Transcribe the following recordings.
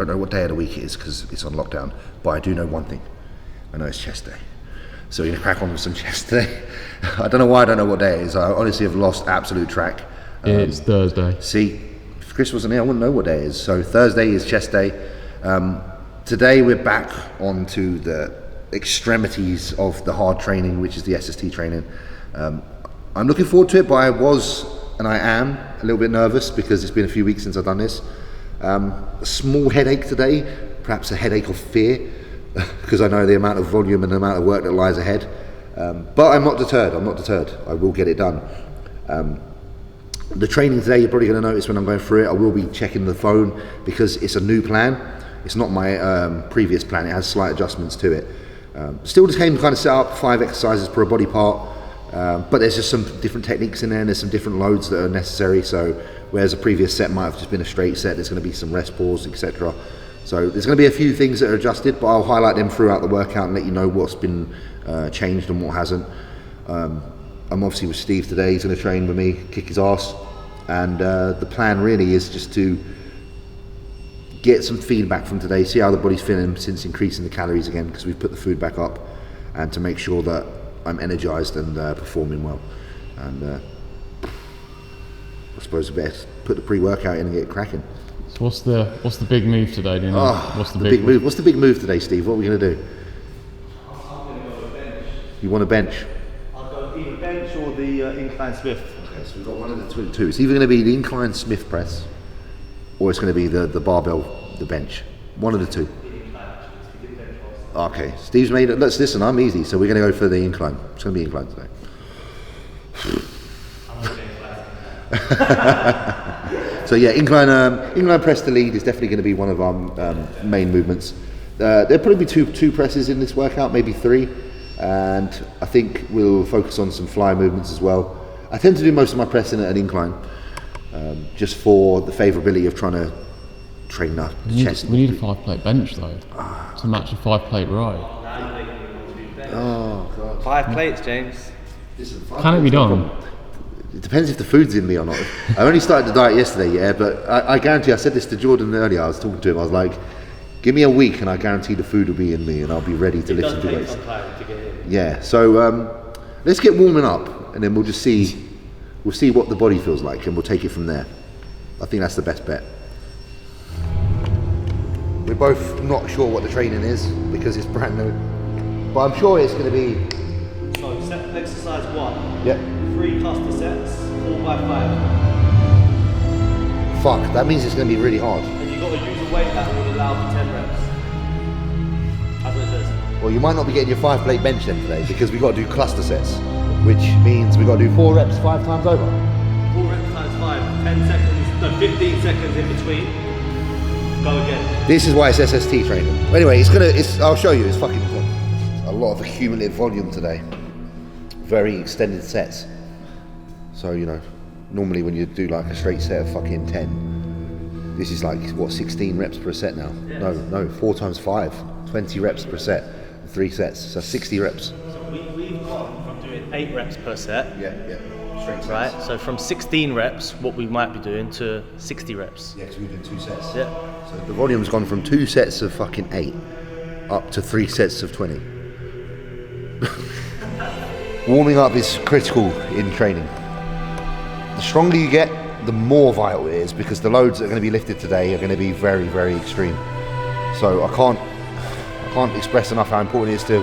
don't know what day of the week it is because it's on lockdown, but I do know one thing. I know it's chest day. So we're going to crack on with some chest today. I don't know why I don't know what day it is. I honestly have lost absolute track. It's Thursday. See, if Chris wasn't here, I wouldn't know what day it is. So Thursday is chest day. Today we're back onto the extremities of the hard training, which is the SST training. I'm looking forward to it, but I was, and I am, a little bit nervous because it's been a few weeks since I've done this. A small headache today, perhaps a headache of fear, because I know the amount of volume and the amount of work that lies ahead. But I'm not deterred, I will get it done. The training today, you're probably going to notice when I'm going through it, I will be checking the phone because it's a new plan. It's not my previous plan, it has slight adjustments to it. Still the same kind of setup, 5 exercises per body part, but there's just some different techniques in there and there's some different loads that are necessary. So whereas a previous set might have just been a straight set, there's going to be some rest pause, etc. So there's going to be a few things that are adjusted, but I'll highlight them throughout the workout and let you know what's been changed and what hasn't. I'm obviously with Steve today, he's going to train with me, kick his ass, and the plan really is just to get some feedback from today, see how the body's feeling since increasing the calories again, because we've put the food back up, and to make sure that I'm energized and performing well. And I suppose I better put the pre-workout in and get cracking. So what's the big move today? Do you know? What's the big move? What's the big move today, Steve? What are we going to do? I'm going to go with bench. You want a bench? I'll go either bench or the incline Smith. Okay, so we've got one of the two. It's either going to be the incline Smith press, or it's going to be the barbell, the bench. One of the two. Okay, Steve's made it. Let's listen. I'm easy, so we're going to go for the incline. It's going to be incline today. So yeah, incline press to lead is definitely going to be one of our main movements. There'll probably be two presses in this workout, maybe 3, and I think we'll focus on some fly movements as well. I tend to do most of my pressing at an incline, just for the favourability of trying to train the chest. We need a 5-plate bench though, to match a 5-plate row. Oh God! 5 plates, James. Listen, Can it be done? It depends if the food's in me or not. I only started the diet yesterday, yeah, but I guarantee, I said this to Jordan earlier, I was talking to him, I was like, give me a week and I guarantee the food will be in me and I'll be ready to lift the weights. Yeah, so let's get warming up and then we'll just see, what the body feels like and we'll take it from there. I think that's the best bet. We're both not sure what the training is because it's brand new, but I'm sure it's going to be... So exercise 1. Yeah. 3 cluster sets, 4 by 5. Fuck, that means it's going to be really hard. And you've got to use a weight that will allow for 10 reps. That's what it says. Well, you might not be getting your 5-plate bench then today because we've got to do cluster sets, which means we've got to do 4 reps 5 times over. 4 reps times 5, 10 seconds, no, 15 seconds in between. Go again. This is why it's SST training. Anyway, I'll show you, it's fucking a lot of accumulative volume today. Very extended sets. So, you know, normally when you do like a straight set of fucking 10, this is like, what, 16 reps per set now? Yes. No, 4 times 5, 20 reps per set, 3 sets, so 60 reps. So we've gone from doing 8 reps per set. Yeah, straight sets. Right, so from 16 reps, what we might be doing, to 60 reps. Yeah, because we're doing 2 sets. Yeah. So the volume's gone from 2 sets of fucking 8 up to 3 sets of 20. Warming up is critical in training. The stronger you get, the more vital it is because the loads that are going to be lifted today are going to be very, very extreme. So I can't express enough how important it is to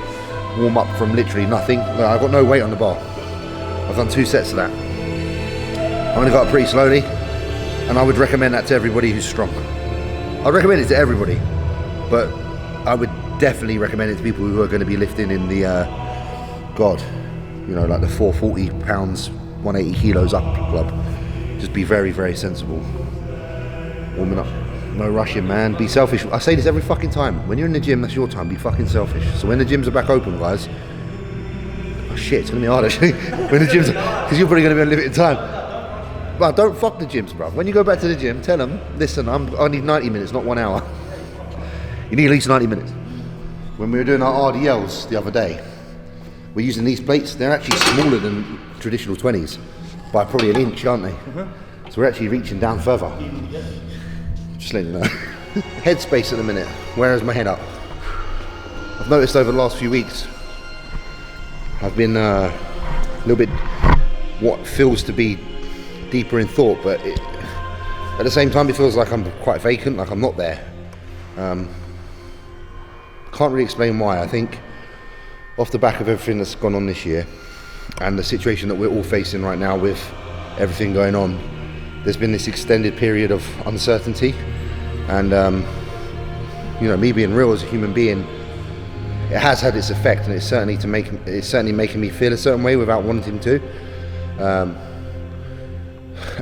warm up from literally nothing. I've got no weight on the bar. I've done 2 sets of that. I'm going to go up pretty slowly, and I would recommend that to everybody who's strong. I'd recommend it to everybody, but I would definitely recommend it to people who are going to be lifting in the like the 440 pounds, 180 kilos up club. Just be very, very sensible. Warming up. No rushing, man. Be selfish. I say this every fucking time. When you're in the gym, that's your time. Be fucking selfish. So when the gyms are back open, guys, oh shit, it's gonna be hard actually. When the gyms, because you're probably gonna be on limited time. But don't fuck the gyms, bro. When you go back to the gym, tell them, listen, I need 90 minutes, not 1 hour. You need at least 90 minutes. When we were doing our RDLs the other day, we're using these plates. They're actually smaller than traditional 20s by probably an inch, aren't they? So we're actually reaching down further. Just letting you know. headspace at the minute. Where is my head up? I've noticed over the last few weeks, I've been a little bit what feels to be deeper in thought, but at the same time it feels like I'm quite vacant, like I'm not there. Can't really explain why. I think off the back of everything that's gone on this year and the situation that we're all facing right now with everything going on, there's been this extended period of uncertainty, and you know, me being real as a human being, it has had its effect, and it's certainly making me feel a certain way without wanting to.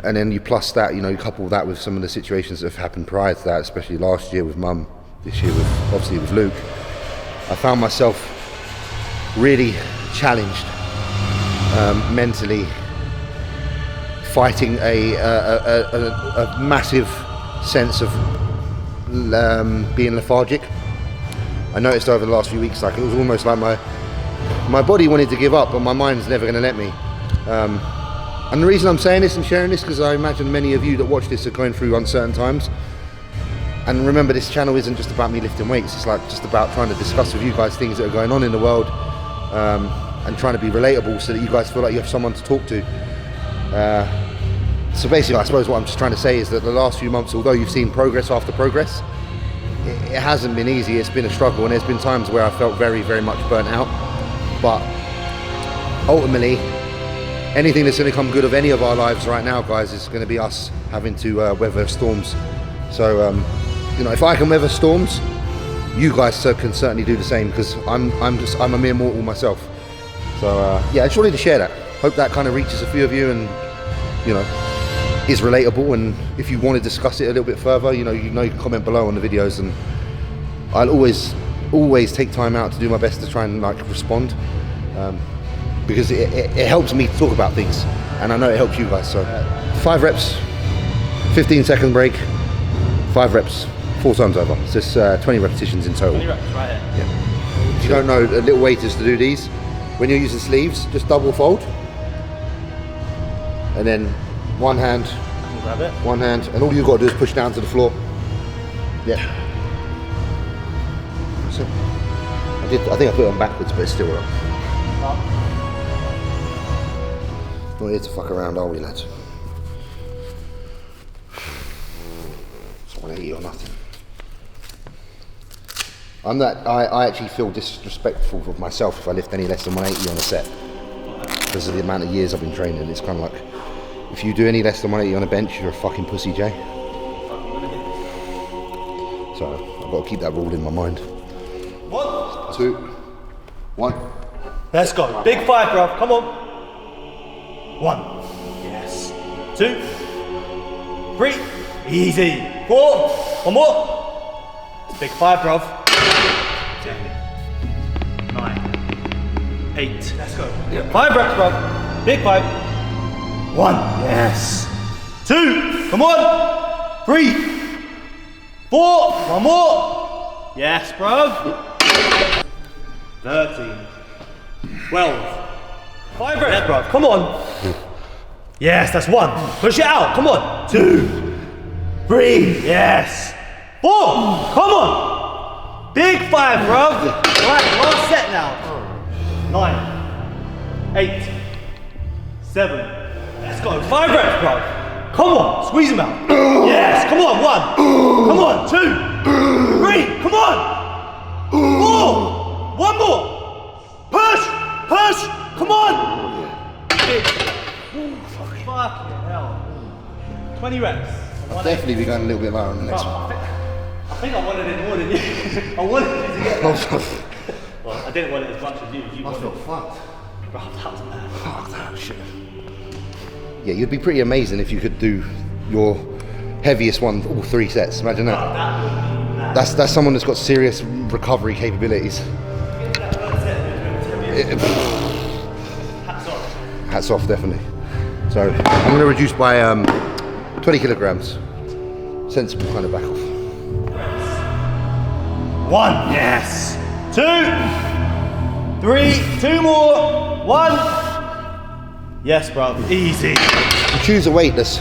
And then you plus that, you know, you couple that with some of the situations that have happened prior to that, especially last year with Mum, this year with obviously with Luke. I found myself really challenged mentally, fighting a massive sense of being lethargic. I noticed over the last few weeks, like it was almost like my body wanted to give up, but my mind's never going to let me. And the reason I'm saying this and sharing this, because I imagine many of you that watch this are going through uncertain times. And remember, this channel isn't just about me lifting weights, it's like just about trying to discuss with you guys things that are going on in the world, and trying to be relatable so that you guys feel like you have someone to talk to. So basically, I suppose what I'm just trying to say is that the last few months, although you've seen progress after progress, it hasn't been easy. It's been a struggle, and there's been times where I felt very, very much burnt out. But ultimately, anything that's going to come good of any of our lives right now, guys, is going to be us having to weather storms. So, you know, if I can weather storms, you guys can certainly do the same, because I'm a mere mortal myself. So yeah, I just wanted to share that. Hope that kind of reaches a few of you, and you know, is relatable. And if you want to discuss it a little bit further, you can comment below on the videos, and I'll always take time out to do my best to try and like respond, because it helps me to talk about things, and I know it helps you guys. So 5 reps, 15-second break, 5 reps, 4 times over. So it's 20 repetitions in total. 20 reps right here. Yeah. If you don't know, a little way is to do these. When you're using sleeves, just double fold, and then one hand, grab it. One hand, and all you've got to do is push down to the floor. Yeah. So I think I put it on backwards, but it's still up. Not here to fuck around, are we, lads? It's 180 or nothing. I actually feel disrespectful of myself if I lift any less than 180 on a set, because of the amount of years I've been training. It's kind of like, if you do any less than 180 on a bench, you're a fucking pussy, Jay. So I've got to keep that rule in my mind. 1, 2, 1. Let's go. Big 5, bro. Come on. 1. Yes. 2. 3. Easy. 4. One more. It's big 5, bro. 10. 9. 8. Let's go. Yeah. 5 reps, bro. Big 5. 1. Yes. 2. Come on. 3. 4. One more. Yes, bro. 13. 12. 5 reps, bro. Come on. Yes, that's 1. Push it out. Come on. 2. 3. Yes. 4. Come on. Big 5, bro. Right, last set now. 9. 8. 7. Let's go. 5 reps, bro. Come on. Squeeze them out. Yes. Come on. 1. Come on. 2. 3. Come on. 4. One more. Push. Push. Come on. Big. Fucking hell. 20 reps. I'll definitely be going a little bit lower on the next one. I think I wanted it more than you. I wanted you to get that. Well, I didn't want it as much as you. I feel fucked. Bro, that was bad. Fuck that shit. Yeah, you'd be pretty amazing if you could do your heaviest one all 3 sets. Imagine that. That would be mad. That's someone that's got serious recovery capabilities. Hats off. Hats off, definitely. So I'm going to reduce by 20 kilograms. Sensible kind of back off. 1. Yes. 2. 3. 2 more. 1. Yes, bro. Easy. You choose a weight that's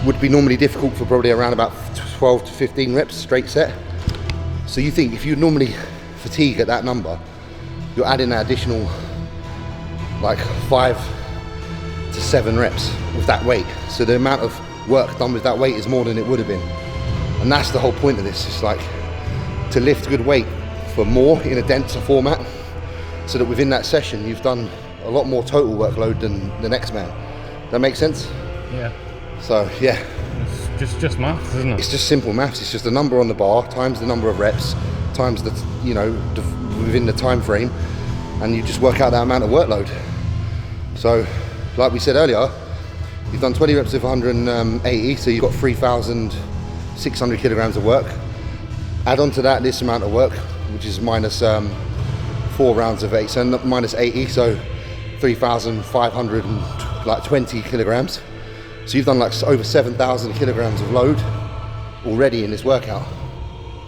would be normally difficult for probably around about 12 to 15 reps straight set. So you think if you normally fatigue at that number, you're adding an additional like 5 to 7 reps with that weight. So the amount of work done with that weight is more than it would have been. And that's the whole point of this. It's like to lift good weight for more in a denser format, so that within that session you've done a lot more total workload than the next man. That makes sense? Yeah. So yeah. It's just maths, isn't it? It's just simple maths. It's just the number on the bar times the number of reps times the, you know, within the time frame, and you just work out that amount of workload. So like we said earlier, you've done 20 reps of 180, so you've got 3,600 kilograms of work. Add on to that this amount of work, which is minus 4 rounds of 8, so minus 80, so 3,520 kilograms. So you've done like over 7,000 kilograms of load already in this workout.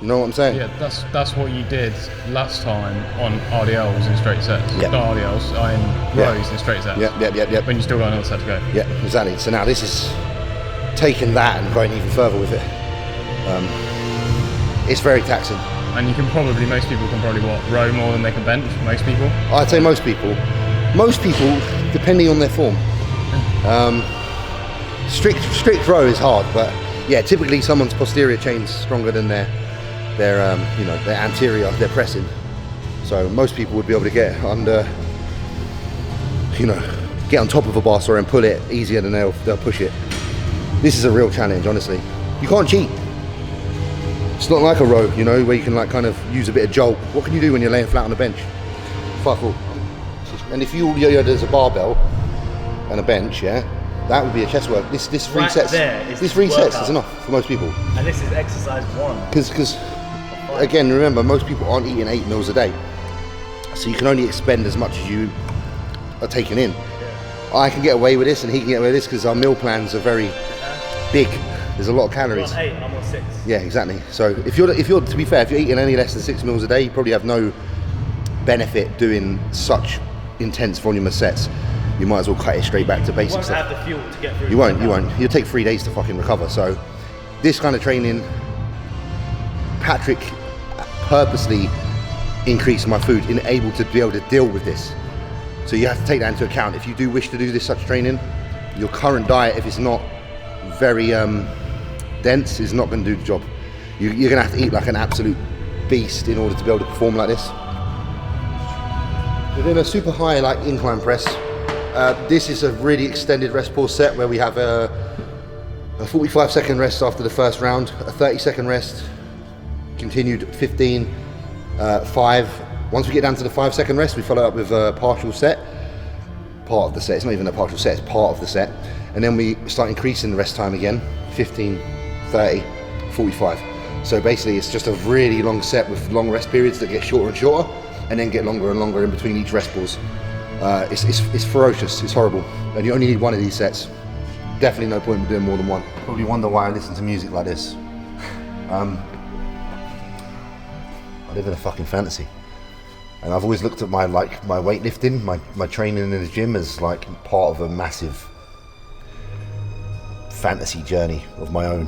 You know what I'm saying? Yeah, that's what you did last time on RDLs in straight sets. Yeah. Not RDLs, in rows in straight sets. Yep. When you still got another set to go. Yeah, exactly. So now this is taking that and going even further with it. It's very taxing. And you can probably, most people can probably what, row more than they can bench, most people? I'd say most people, depending on their form. Strict row is hard, but yeah, typically someone's posterior chain's stronger than their anterior, their pressing. So most people would be able to get under, get on top of a bar sorry, and pull it easier than they'll push it. This is a real challenge, honestly. You can't cheat. It's not like a row, where you can like kind of use a bit of jolt. What can you do when you're laying flat on a bench? Fuck all. And if there's a barbell and a bench, yeah, that would be a chest work. This three right sets. This three sets is enough for most people. And this is exercise 1. Because again, remember, most people aren't eating 8 meals a day, so you can only expend as much as you are taking in. Yeah. I can get away with this, and he can get away with this because our meal plans are very big. There's a lot of calories. You're on 8, I'm on 6. Yeah, exactly. So if you're to be fair, if you're eating any less than 6 meals a day, you probably have no benefit doing such intense volume of sets. You might as well cut it straight back to basic You stuff. won't have the fuel to get through. You won't. You'll take 3 days to fucking recover. So this kind of training, Patrick purposely increased my food in able to be able to deal with this. So you have to take that into account. If you do wish to do this such training, your current diet, if it's not very dense, is not going to do the job. You're going to have to eat like an absolute beast in order to be able to perform like this. We're doing a super high like incline press. This is a really extended rest pause set where we have a 45-second rest after the first round, a 30-second rest, continued 15, 5. Once we get down to the 5-second rest, we follow up with a partial set. Part of the set, it's not even a partial set, it's part of the set. And then we start increasing the rest time again, 15, 30, 45. So basically it's just a really long set with long rest periods that get shorter and shorter, and then get longer and longer in between each rest pause. It's ferocious, it's horrible, and you only need one of these sets. Definitely no point in doing more than one. Probably wonder why I listen to music like this. I live in a fucking fantasy, and I've always looked at my weightlifting, my training in the gym as like part of a massive fantasy journey of my own.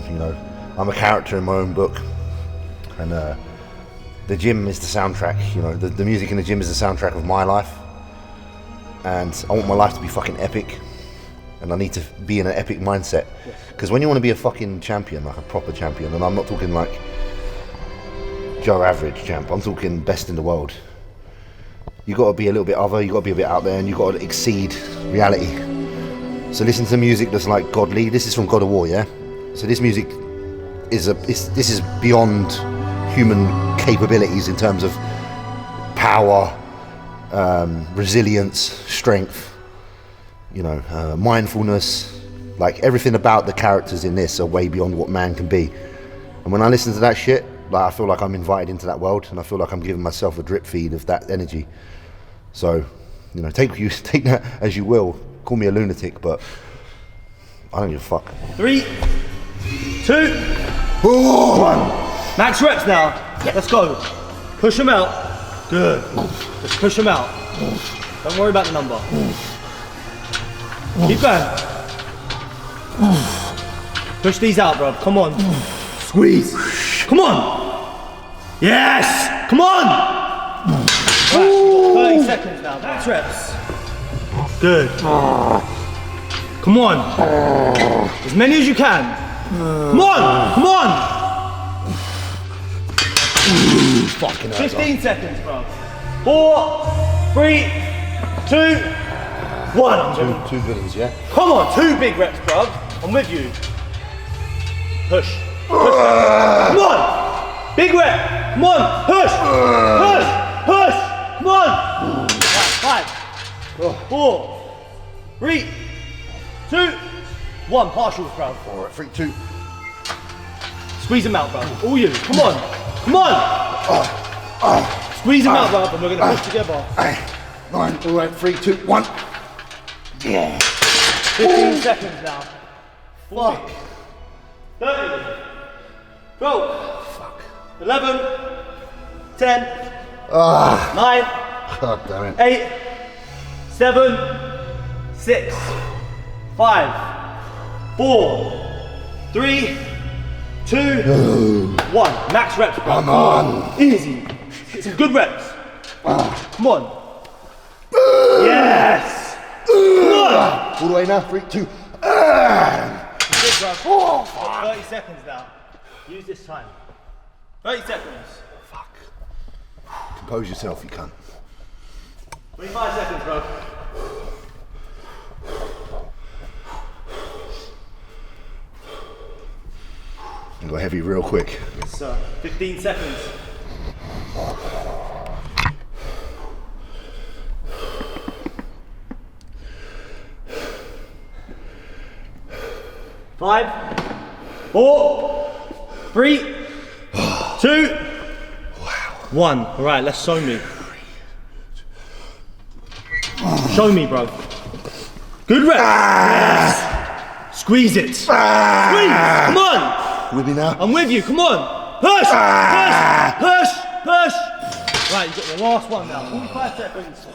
I'm a character in my own book, and the gym is the soundtrack. The music in the gym is the soundtrack of my life. And I want my life to be fucking epic, and I need to be in an epic mindset. Because when you want to be a fucking champion, like a proper champion, and I'm not talking like Joe Average champ, I'm talking best in the world, you got to be a little bit other, you got to be a bit out there, and you got to exceed reality. So listen to music that's like godly. This is from God of War, yeah. So this music is this is beyond human capabilities in terms of power. Resilience, strength, mindfulness, like everything about the characters in this are way beyond what man can be. And when I listen to that shit, like I feel like I'm invited into that world, and I feel like I'm giving myself a drip feed of that energy. So, take that as you will. Call me a lunatic, but I don't give a fuck. 3, 2, 1. Max reps now. Let's go. Push them out. Good. Just push them out. Don't worry about the number. Keep going. Push these out, bro. Come on. Squeeze. Come on. Yes. Come on. Right, 30 seconds now. Max reps. Good. Come on. As many as you can. Come on. Come on. Fucking 15 seconds, bro. 4, 3, 2, 1. Two good ones, yeah? Come on, 2 big reps, bro. I'm with you. Push. Come on. Big rep. Come on. Push. Push. Push. Come on. Right, 5, 4, 3, 2, 1. Partials, bro. All right, 3, 2. Squeeze them out, bro. All you. Come on. Come on. Squeeze them out, bro. And we're going to push together. 9. All right, 3, 2, 1. Yeah. 15 seconds now. Fuck. 30. 12. Fuck. 11. 10. 9. God damn it. 8. 7. 6. 5. 4. 3. 2. 1. Max reps, bro. Come on. Easy. Get some good reps. Come on. Yes. Come on. All the way now. 3, 2. Good, bro. Oh, fuck. 30 seconds now. Use this time. 30 seconds. Fuck. Compose yourself, you cunt. 25 seconds, bro. And go heavy real quick. Yes, sir. 15 seconds. Five, 4, 3, 2, 1. All right, let's show me. Show me, bro. Good rep. Yes. Squeeze it. Squeeze. Come on. With me now? I'm with you. Come on. Push. Push. Push. Push. Right, you got the last one now. 45 seconds.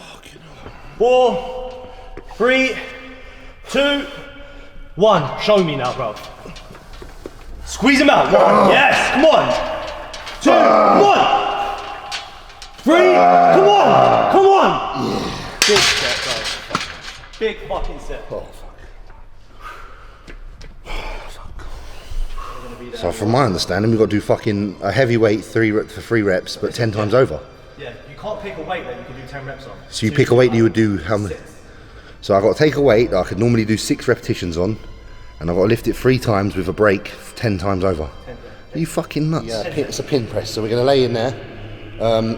4, 3, 2, 1. Show me now, bro. Squeeze them out. 1. Yes. Come on. 2. Come on. 3. Come on. Come on. Yeah. Big set, bro. Big fucking set. Oh, fuck. So from my understanding, we've got to do fucking a heavyweight 3 for 3 reps, but 10 times over. Yeah, you can't pick a weight that you can do 10 reps on. So you pick a weight you would do how many? 6. So I've got to take a weight that I could normally do 6 repetitions on, and I've got to lift it 3 times with a break 10 times over. 10. Are you fucking nuts? Yeah, it's a pin press. So we're going to lay in there,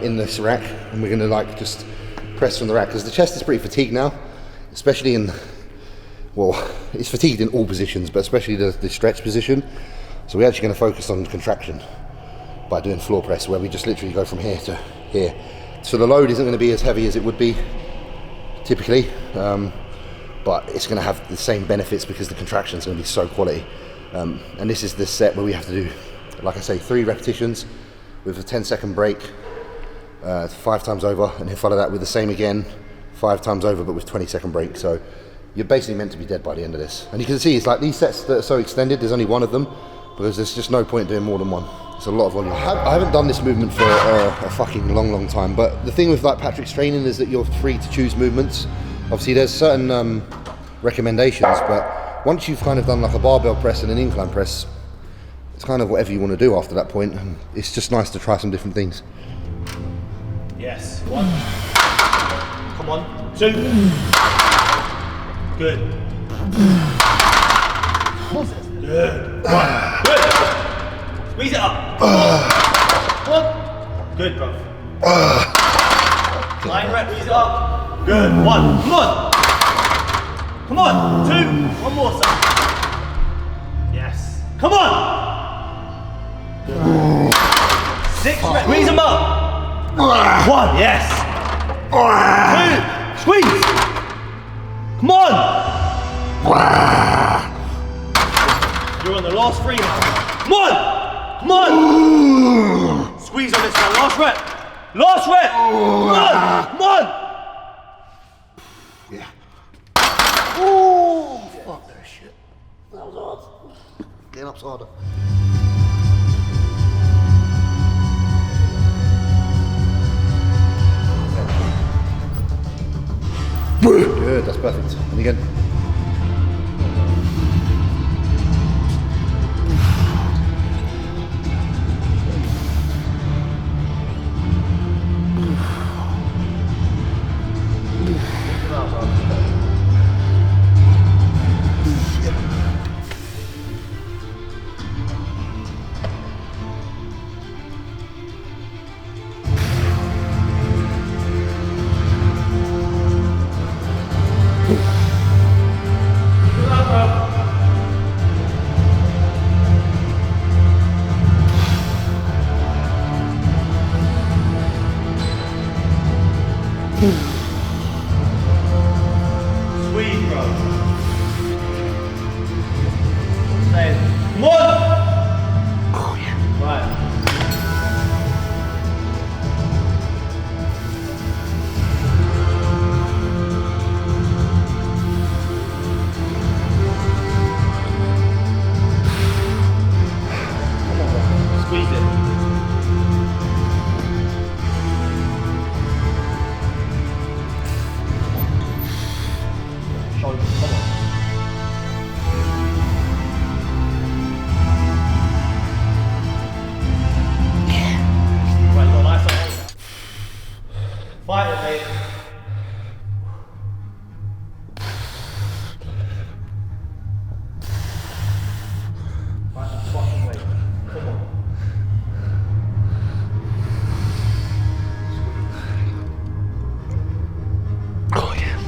in this rack, and we're going to like just press from the rack, because the chest is pretty fatigued now, especially in, well, it's fatigued in all positions, but especially the stretch position. So we're actually going to focus on contraction by doing floor press, where we just literally go from here to here. So the load isn't going to be as heavy as it would be typically, but it's going to have the same benefits because the contraction is going to be so quality. And this is the set where we have to do, like I say, 3 repetitions with a 10-second break, 5 times over, and then follow that with the same again, 5 times over, but with 20-second break. So you're basically meant to be dead by the end of this. And you can see it's like these sets that are so extended, there's only one of them, because there's just no point doing more than one. It's a lot of volume. I haven't done this movement for a fucking long time, but the thing with like Patrick's training is that you're free to choose movements. Obviously there's certain recommendations, but once you've kind of done like a barbell press and an incline press, it's kind of whatever you want to do after that point, and it's just nice to try some different things. Yes. 1. Come on. 2. Good. Good. 1. Good. Squeeze it up. 1. Good, bro. 9 reps. Squeeze it up. Good. 1. Come on. Come on. 2. One more, son. Yes. Come on. Good. 6 reps. Squeeze them up. 1. Yes. 2. Squeeze. Come on. You're on the last 3 now. Come on. Come on! Squeeze on this one. Last rep. Last rep. Come on. Come on. Yeah. Oh, fuck that shit. That was awesome. Getting up's harder. Good, that's perfect. And again. Sweet, bro. Say it. Come on! Oh yeah. Right. Squeeze it. Shoulders, come on. Right, got a nice one. Fight it, mate. Fight that fucking way. Come on. Oh yeah.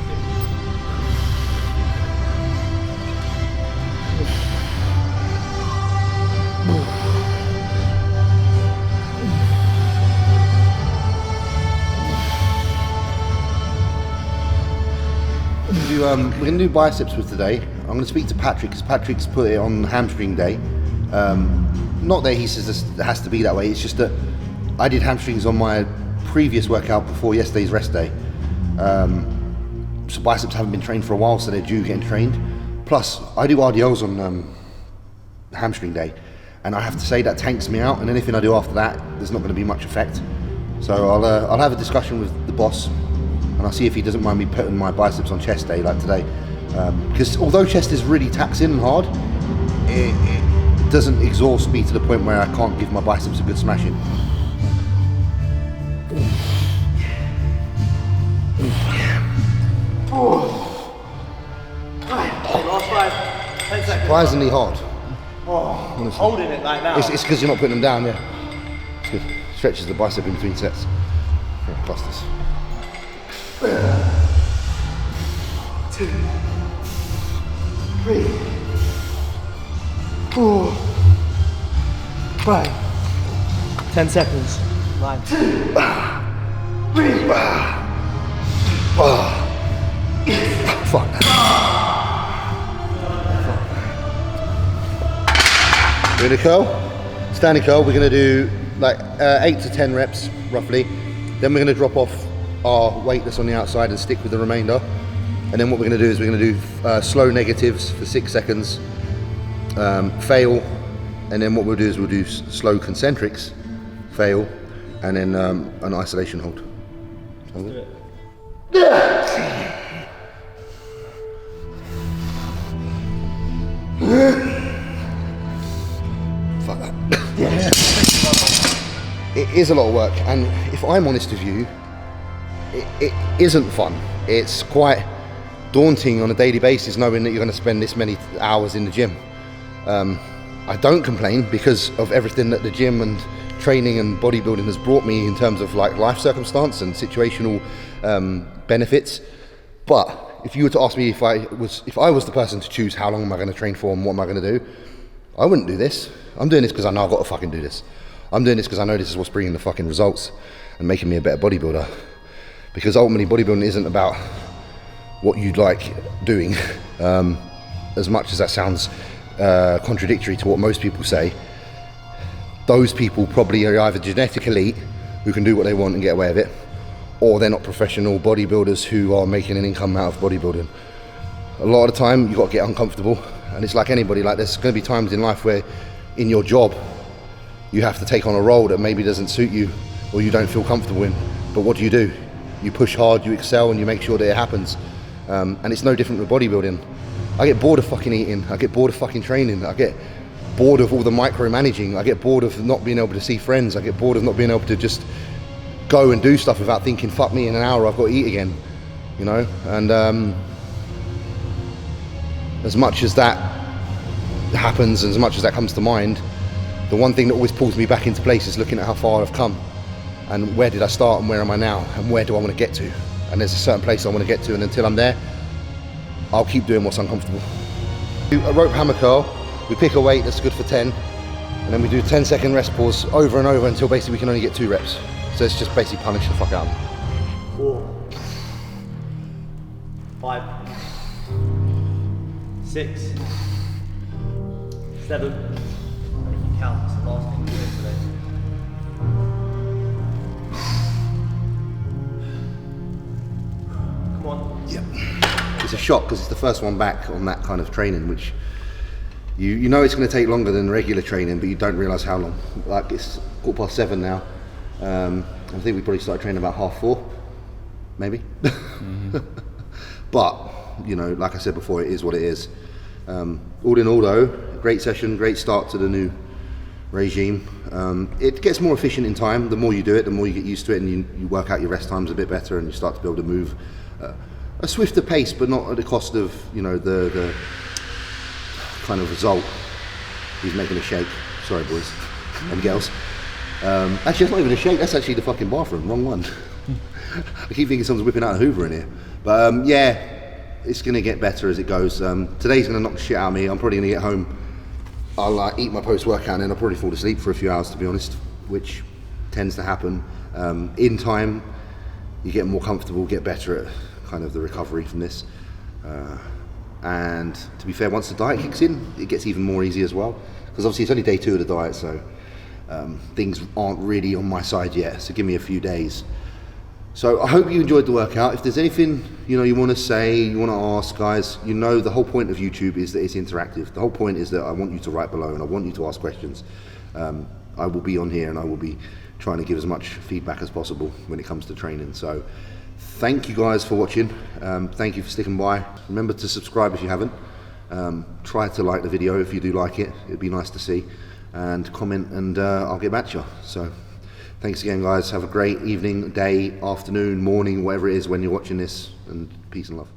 We're going to do biceps with today. I'm going to speak to Patrick because Patrick's put it on hamstring day. Not that he says it has to be that way, it's just that I did hamstrings on my previous workout before yesterday's rest day. So biceps haven't been trained for a while, so they're due getting trained. Plus, I do RDLs on hamstring day, and I have to say that tanks me out, and anything I do after that, there's not going to be much effect. So I'll have a discussion with the boss, and I'll see if he doesn't mind me putting my biceps on chest day like today. Because although chest is really taxing and hard, it doesn't exhaust me to the point where I can't give my biceps a good smashing. Last 5, 10 seconds. Surprisingly hard. Oh, Honestly. holding it like that. It's because you're not putting them down, yeah. It's good. Stretches the bicep in between sets. Yeah, clusters. 2, 3, 4, 5. 10 seconds. 9, 2, 3. Fuck that. We're gonna curl, standing curl. We're gonna do like 8 to 10 reps roughly. Then we're gonna drop off our weight that's on the outside and stick with the remainder. And then what we're gonna do is we're gonna do slow negatives for 6 seconds, fail, and then what we'll do is we'll do slow concentrics, fail, and then an isolation hold. Sound good? Fuck that. It is a lot of work, and if I'm honest with you, it isn't fun. It's quite daunting on a daily basis knowing that you're going to spend this many hours in the gym. I don't complain because of everything that the gym and training and bodybuilding has brought me in terms of like life circumstance and situational benefits. But if you were to ask me if I was the person to choose how long am I going to train for and what am I going to do, I wouldn't do this. I'm doing this because I know I've got to fucking do this. I'm doing this because I know this is what's bringing the fucking results and making me a better bodybuilder. Because ultimately bodybuilding isn't about what you'd like doing, as much as that sounds contradictory to what most people say. Those people probably are either genetic elite who can do what they want and get away with it, or they're not professional bodybuilders who are making an income out of bodybuilding. A lot of the time you've got to get uncomfortable And it's like anybody, like there's going to be times in life where in your job you have to take on a role that maybe doesn't suit you or you don't feel comfortable in. But what do? You push hard, you excel, and you make sure that it happens. And it's no different with bodybuilding. I get bored of fucking eating, I get bored of fucking training, I get bored of all the micromanaging, I get bored of not being able to see friends, I get bored of not being able to just go and do stuff without thinking, fuck me, in an hour I've got to eat again, you know? And as much as that happens, as much as that comes to mind, the one thing that always pulls me back into place is looking at how far I've come and where did I start and where am I now and where do I want to get to. And there's a certain place I want to get to, and until I'm there, I'll keep doing what's uncomfortable. Do a rope hammer curl, we pick a weight that's good for 10, and then we do 10-second rest pause over and over until basically we can only get 2 reps. So it's just basically punish the fuck out of them. 4, 5, 6, 7. I think you count, it's the last thing we're doing today. Come on. Yep. It's a shock because it's the first one back on that kind of training, which you know it's going to take longer than regular training, but you don't realise how long. Like it's 7:15 now. I think we probably started training about 4:30, maybe. Mm-hmm. But you know, like I said before, it is what it is. All in all, though, great session, great start to the new regime. It gets more efficient in time. The more you do it, the more you get used to it, and you work out your rest times a bit better, and you start to be able to move a swifter pace, but not at the cost of, you know, the kind of result. He's making a shake. Sorry, boys and girls. Actually, that's not even a shake. That's actually the fucking bathroom. Wrong one. I keep thinking someone's whipping out a Hoover in here. But yeah, it's going to get better as it goes. Today's going to knock the shit out of me. I'm probably going to get home. I'll eat my post-workout and then I'll probably fall asleep for a few hours, to be honest, which tends to happen. In time, you get more comfortable, get better at kind of the recovery from this. And to be fair, once the diet kicks in, it gets even more easy as well. Because obviously it's only day 2 of the diet, so things aren't really on my side yet. So give me a few days. So I hope you enjoyed the workout. If there's anything you want to say, you want to ask, guys, the whole point of YouTube is that it's interactive. The whole point is that I want you to write below and I want you to ask questions. I will be on here and I will be trying to give as much feedback as possible when it comes to training. So thank you guys for watching. Thank you for sticking by. Remember to subscribe if you haven't. Try to like the video if you do like it. It'd be nice to see. And comment and I'll get back to you. So thanks again, guys. Have a great evening, day, afternoon, morning, whatever it is when you're watching this, and peace and love.